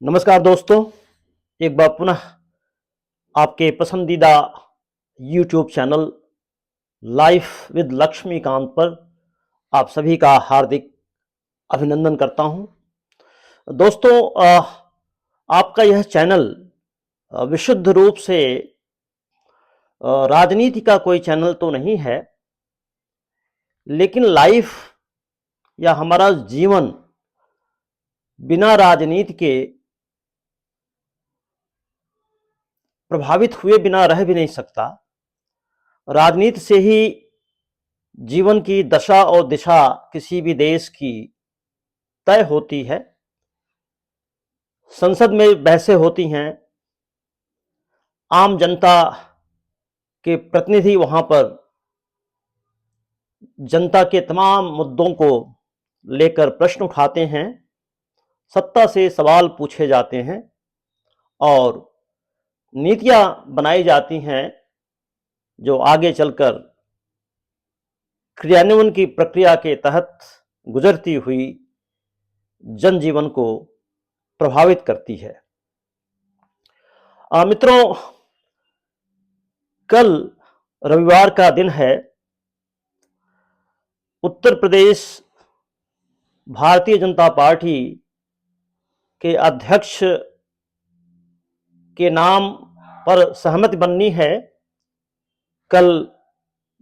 नमस्कार दोस्तों, एक बार पुनः आपके पसंदीदा YouTube channel life with Laxmikant पर आप सभी का हार्दिक अभिनंदन करता हूं। दोस्तों, आपका यह चैनल विशुद्ध रूप से राजनीति का कोई चैनल तो नहीं है, लेकिन लाइफ या हमारा जीवन बिना राजनीति के प्रभावित हुए बिना रह भी नहीं सकता। राजनीति से ही जीवन की दशा और दिशा किसी भी देश की तय होती है। संसद में बहसें होती हैं, आम जनता के प्रतिनिधि वहां पर जनता के तमाम मुद्दों को लेकर प्रश्न उठाते हैं, सत्ता से सवाल पूछे जाते हैं और नीतियां बनाई जाती हैं जो आगे चलकर क्रियान्वयन की प्रक्रिया के तहत गुजरती हुई जनजीवन को प्रभावित करती है। मित्रों, कल रविवार का दिन है। उत्तर प्रदेश भारतीय जनता पार्टी के अध्यक्ष के नाम पर सहमति बननी है। कल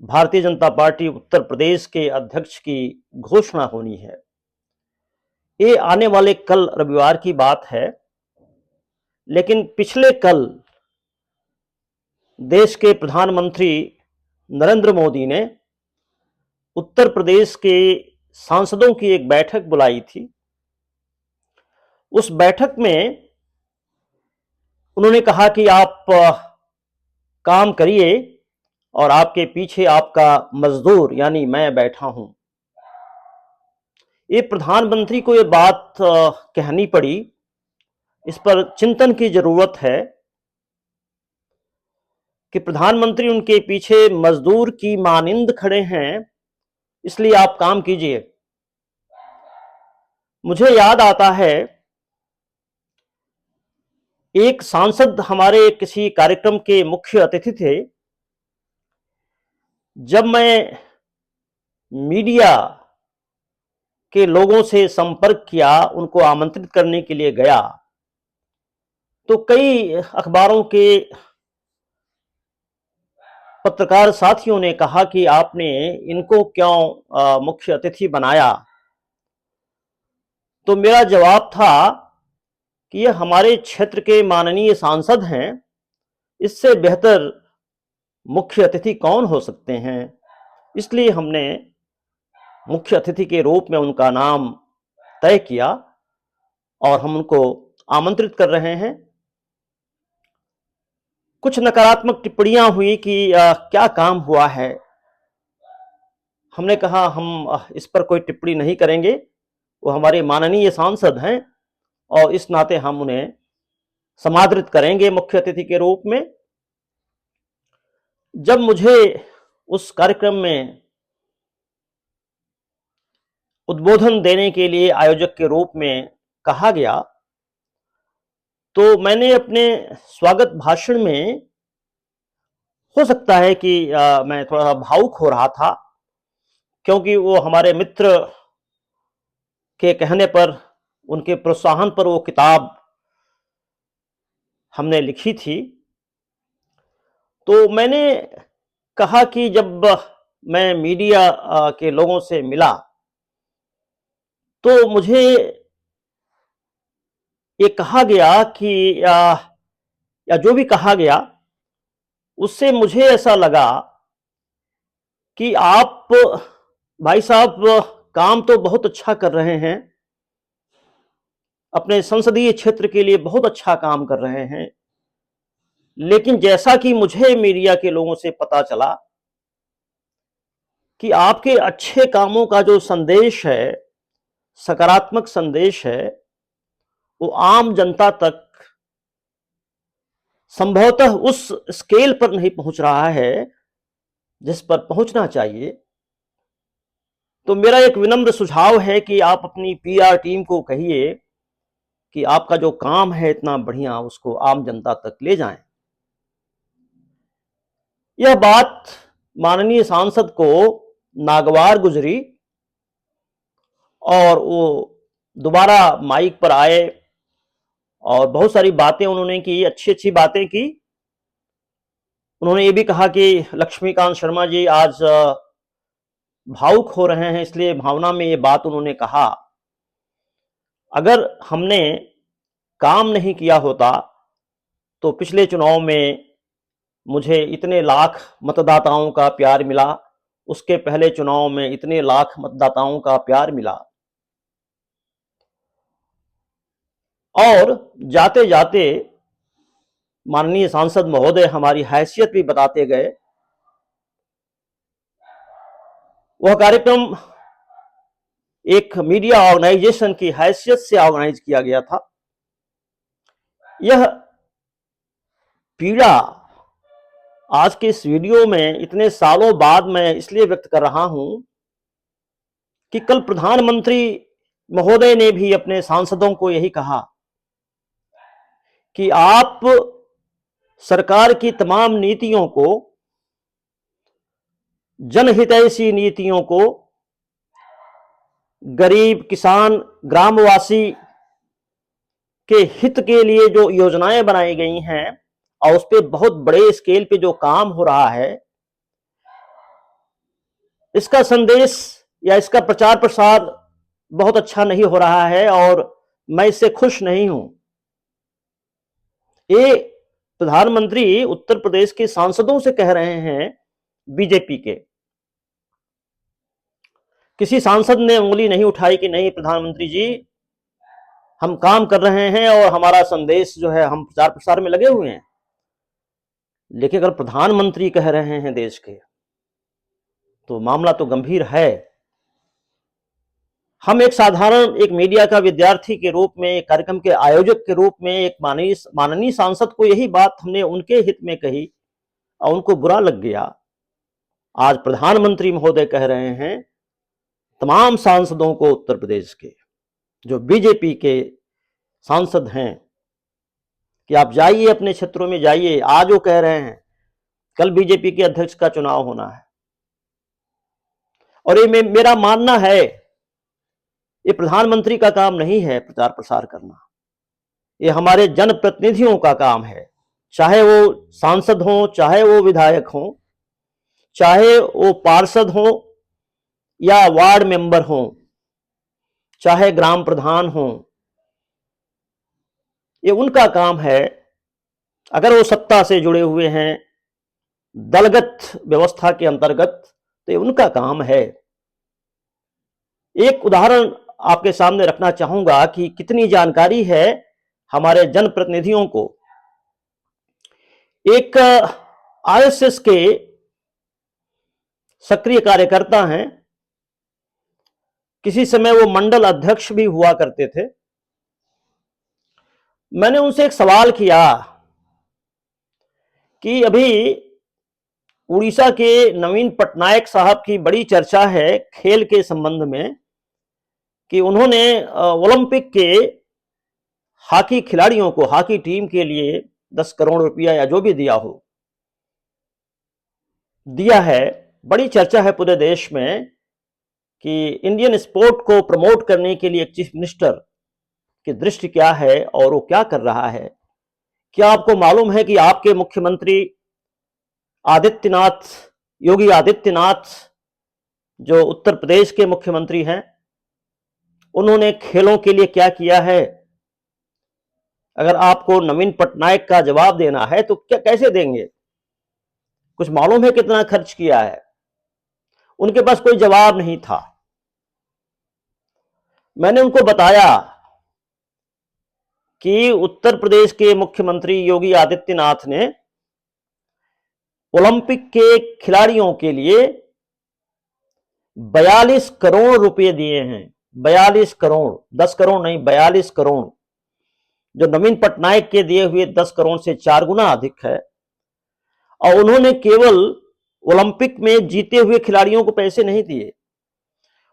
भारतीय जनता पार्टी उत्तर प्रदेश के अध्यक्ष की घोषणा होनी है। ये आने वाले कल रविवार की बात है, लेकिन पिछले कल देश के प्रधानमंत्री नरेंद्र मोदी ने उत्तर प्रदेश के सांसदों की एक बैठक बुलाई थी। उस बैठक में उन्होंने कहा कि आप काम करिए और आपके पीछे आपका मजदूर यानी मैं बैठा हूं। ये प्रधानमंत्री को ये बात कहनी पड़ी, इस पर चिंतन की जरूरत है कि प्रधानमंत्री उनके पीछे मजदूर की मानिंद खड़े हैं, इसलिए आप काम कीजिए। मुझे याद आता है, एक सांसद हमारे किसी कार्यक्रम के मुख्य अतिथि थे। जब मैं मीडिया के लोगों से संपर्क किया, उनको आमंत्रित करने के लिए गया, तो कई अखबारों के पत्रकार साथियों ने कहा कि आपने इनको क्यों मुख्य अतिथि बनाया। तो मेरा जवाब था कि ये हमारे क्षेत्र के माननीय सांसद हैं, इससे बेहतर मुख्य अतिथि कौन हो सकते हैं। इसलिए हमने मुख्य अतिथि के रूप में उनका नाम तय किया और हम उनको आमंत्रित कर रहे हैं। कुछ नकारात्मक टिप्पणियां हुई कि क्या काम हुआ है। हमने कहा हम इस पर कोई टिप्पणी नहीं करेंगे, वो हमारे माननीय सांसद हैं और इस नाते हम उन्हें समादृत करेंगे मुख्य अतिथि के रूप में। जब मुझे उस कार्यक्रम में उद्बोधन देने के लिए आयोजक के रूप में कहा गया, तो मैंने अपने स्वागत भाषण में, हो सकता है कि मैं थोड़ा भावुक हो रहा था, क्योंकि वो हमारे मित्र के कहने पर, उनके प्रोत्साहन पर वो किताब हमने लिखी थी। तो मैंने कहा कि जब मैं मीडिया के लोगों से मिला, तो मुझे ये कहा गया कि या जो भी कहा गया, उससे मुझे ऐसा लगा कि आप भाई साहब काम तो बहुत अच्छा कर रहे हैं, अपने संसदीय क्षेत्र के लिए बहुत अच्छा काम कर रहे हैं, लेकिन जैसा कि मुझे मीडिया के लोगों से पता चला कि आपके अच्छे कामों का जो संदेश है, सकारात्मक संदेश है, वो आम जनता तक संभवतः उस स्केल पर नहीं पहुंच रहा है जिस पर पहुंचना चाहिए। तो मेरा एक विनम्र सुझाव है कि आप अपनी पीआर टीम को कहिए कि आपका जो काम है इतना बढ़िया, उसको आम जनता तक ले जाएं। यह बात माननीय सांसद को नागवार गुजरी और वो दोबारा माइक पर आए और बहुत सारी बातें उन्होंने की, अच्छी अच्छी बातें की। उन्होंने ये भी कहा कि लक्ष्मीकांत शर्मा जी आज भावुक हो रहे हैं, इसलिए भावना में ये बात उन्होंने कहा। अगर हमने काम नहीं किया होता तो पिछले चुनाव में मुझे इतने लाख मतदाताओं का प्यार मिला, उसके पहले चुनाव में इतने लाख मतदाताओं का प्यार मिला। और जाते जाते माननीय सांसद महोदय हमारी हैसियत भी बताते गए। वह कार्यक्रम एक मीडिया ऑर्गेनाइजेशन की हैसियत से ऑर्गेनाइज किया गया था। यह पीड़ा आज के इस वीडियो में इतने सालों बाद मैं इसलिए व्यक्त कर रहा हूं कि कल प्रधानमंत्री महोदय ने भी अपने सांसदों को यही कहा कि आप सरकार की तमाम नीतियों को, जनहितैषी नीतियों को, गरीब, किसान, ग्रामवासी के हित के लिए जो योजनाएं बनाई गई हैं और उस पर बहुत बड़े स्केल पे जो काम हो रहा है, इसका संदेश या इसका प्रचार प्रसार बहुत अच्छा नहीं हो रहा है और मैं इससे खुश नहीं हूं। ये प्रधानमंत्री उत्तर प्रदेश के सांसदों से कह रहे हैं, बीजेपी के। किसी सांसद ने उंगली नहीं उठाई कि नहीं प्रधानमंत्री जी, हम काम कर रहे हैं और हमारा संदेश जो है, हम प्रचार प्रसार में लगे हुए हैं। लेकिन अगर प्रधानमंत्री कह रहे हैं देश के, तो मामला तो गंभीर है। हम एक साधारण एक मीडिया का विद्यार्थी के रूप में, एक कार्यक्रम के आयोजक के रूप में, एक माननीय सांसद को यही बात हमने उनके हित में कही और उनको बुरा लग गया। आज प्रधानमंत्री महोदय कह रहे हैं तमाम सांसदों को, उत्तर प्रदेश के जो बीजेपी के सांसद हैं, कि आप जाइए अपने क्षेत्रों में जाइए। आज वो कह रहे हैं कल बीजेपी के अध्यक्ष का चुनाव होना है और ये मेरा मानना है, ये प्रधानमंत्री का काम नहीं है प्रचार प्रसार करना, ये हमारे जनप्रतिनिधियों का काम है। चाहे वो सांसद हों, चाहे वो विधायक हों, चाहे वो पार्षद हों या वार्ड मेंबर हों, चाहे ग्राम प्रधान हों, ये उनका काम है। अगर वो सत्ता से जुड़े हुए हैं, दलगत व्यवस्था के अंतर्गत, तो ये उनका काम है। एक उदाहरण आपके सामने रखना चाहूंगा कि कितनी जानकारी है हमारे जनप्रतिनिधियों को। एक आरएसएस के सक्रिय कार्यकर्ता हैं, किसी समय वो मंडल अध्यक्ष भी हुआ करते थे। मैंने उनसे एक सवाल किया कि अभी उड़ीसा के नवीन पटनायक साहब की बड़ी चर्चा है खेल के संबंध में कि उन्होंने ओलंपिक के हॉकी खिलाड़ियों को, हॉकी टीम के लिए 10 करोड़ रुपया या जो भी दिया है। बड़ी चर्चा है पूरे देश में कि इंडियन स्पोर्ट को प्रमोट करने के लिए एक चीफ मिनिस्टर की दृष्टि क्या है और वो क्या कर रहा है। क्या आपको मालूम है कि आपके मुख्यमंत्री योगी आदित्यनाथ, जो उत्तर प्रदेश के मुख्यमंत्री हैं, उन्होंने खेलों के लिए क्या किया है? अगर आपको नवीन पटनायक का जवाब देना है तो क्या कैसे देंगे? कुछ मालूम है कितना खर्च किया है? उनके पास कोई जवाब नहीं था। मैंने उनको बताया कि उत्तर प्रदेश के मुख्यमंत्री योगी आदित्यनाथ ने ओलंपिक के खिलाड़ियों के लिए 42 करोड़ रुपए दिए हैं। 42 करोड़, 10 करोड़ नहीं, 42 करोड़, जो नवीन पटनायक के दिए हुए 10 करोड़ से 4 गुना अधिक है। और उन्होंने केवल ओलंपिक में जीते हुए खिलाड़ियों को पैसे नहीं दिए,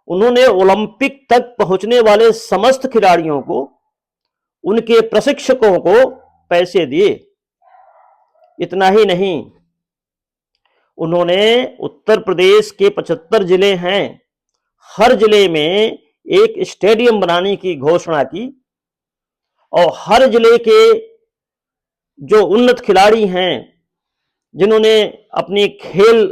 उन्होंने ओलंपिक तक पहुंचने वाले समस्त खिलाड़ियों को उनके प्रशिक्षकों को पैसे दिए। इतना ही नहीं, उन्होंने उत्तर प्रदेश के 75 जिले हैं, हर जिले में एक स्टेडियम बनाने की घोषणा की और हर जिले के जो उन्नत खिलाड़ी हैं, जिन्होंने अपनी खेल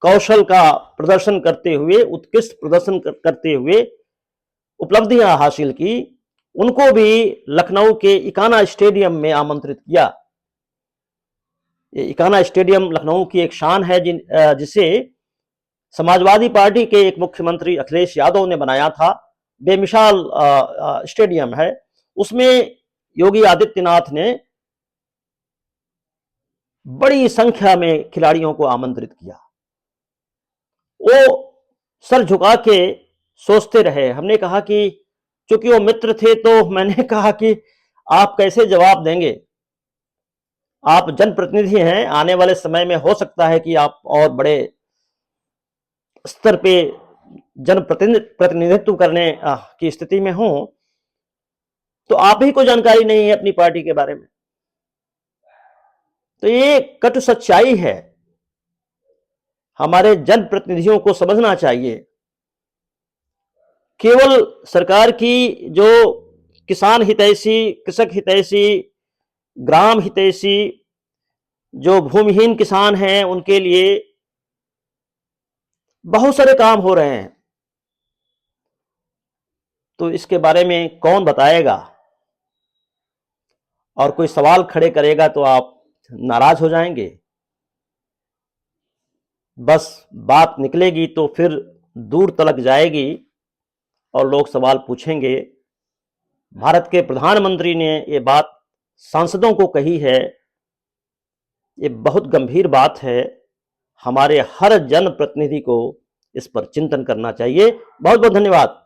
कौशल का प्रदर्शन करते हुए, उत्कृष्ट प्रदर्शन करते हुए उपलब्धियां हासिल की, उनको भी लखनऊ के इकाना स्टेडियम में आमंत्रित किया। ये इकाना स्टेडियम लखनऊ की एक शान है, जिसे समाजवादी पार्टी के एक मुख्यमंत्री अखिलेश यादव ने बनाया था। बेमिसाल स्टेडियम है। उसमें योगी आदित्यनाथ ने बड़ी संख्या में खिलाड़ियों को आमंत्रित किया। वो सर झुका के सोचते रहे। हमने कहा कि चूंकि वो मित्र थे, तो मैंने कहा कि आप कैसे जवाब देंगे, आप जनप्रतिनिधि हैं, आने वाले समय में हो सकता है कि आप और बड़े स्तर पे जनप्रतिनिधित्व करने की स्थिति में हो, तो आप ही को जानकारी नहीं है अपनी पार्टी के बारे में। तो ये कटु सच्चाई है, हमारे जनप्रतिनिधियों को समझना चाहिए। केवल सरकार की जो किसान हितैषी, कृषक हितैषी, ग्राम हितैषी, जो भूमिहीन किसान हैं, उनके लिए बहुत सारे काम हो रहे हैं, तो इसके बारे में कौन बताएगा? और कोई सवाल खड़े करेगा तो आप नाराज हो जाएंगे। बस बात निकलेगी तो फिर दूर तलक जाएगी और लोग सवाल पूछेंगे। भारत के प्रधानमंत्री ने ये बात सांसदों को कही है, ये बहुत गंभीर बात है। हमारे हर जनप्रतिनिधि को इस पर चिंतन करना चाहिए। बहुत बहुत धन्यवाद।